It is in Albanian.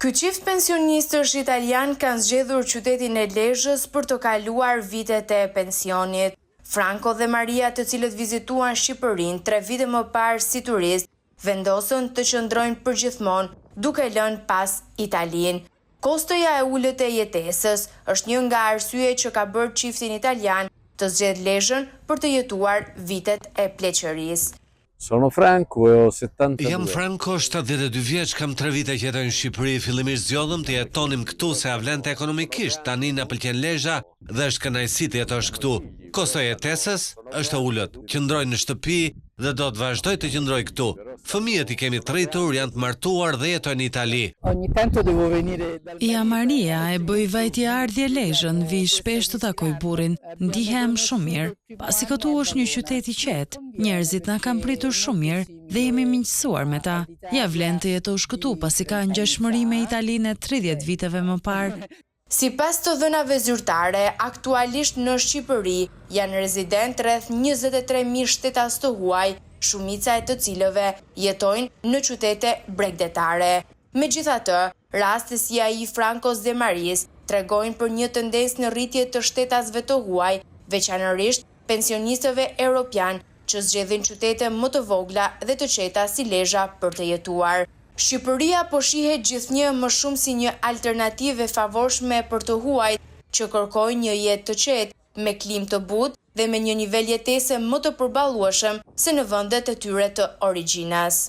Ky çift pensionistësh italian kanë zgjedhur qytetin e Lezhës për të kaluar vitet e pensionit. Franco dhe Maria, të cilët vizituan Shqipërinë 3 vite më parë si turist, vendosën të qëndrojnë përgjithmonë duke lënë pas Italinë. Kostoja e ulët e jetesës është një nga arsyet që ka bërë çiftin italian të zgjedhë Lezhën për të jetuar vitet e pleqërisë. Sono Franco e ho 72. Jam Franco, 72 vjeç, kam 3 vite që jetoj në Shqipëri, fillimisht zgjodhëm të jetonim këtu se avlente ekonomikisht, tani na pëlqen Lezhë dhe është kënaqësi të jetosh këtu. Kostoja e jetesës është e ulët, qëndroj në shtëpi dhe do të vazhdoj të qëndroj këtu. Fëmijët i kemi të rritur, janë të martuar dhe jetojnë në Itali. Ja Maria, e bëj vajtje ardhje Lezhën, vi shpesh të takoj burrin, ndihem shumë mirë. Pasi këtu është një qytet i qetë, njerëzit na kanë pritur shumë mirë dhe jemi miqësuar me ta. Ja vlen të jetosh këtu pasi ka ngjashmëri me Italinë 30 viteve më parë. Sipas të dhënave zyrtare, aktualisht në Shqipëri janë rezident rreth 23.000 shtetas të huaj, shumica e të cilëve jetojnë në qytete bregdetare. Megjithatë, raste si ai i Francos dhe Maris tregojnë për një tendencë në rritje të shtetasve të huaj, veçanërisht pensionistëve europian që zgjedhin qytete më të vogla dhe të qeta si Lezhë për të jetuar. Shqipëria po shihet gjithnjë më shumë si një alternativë e favorshme për të huajt që kërkojnë një jetë të qetë, me klimë të butë dhe me një nivel jetese më të përballueshëm se në vendet e tyre të origjinës.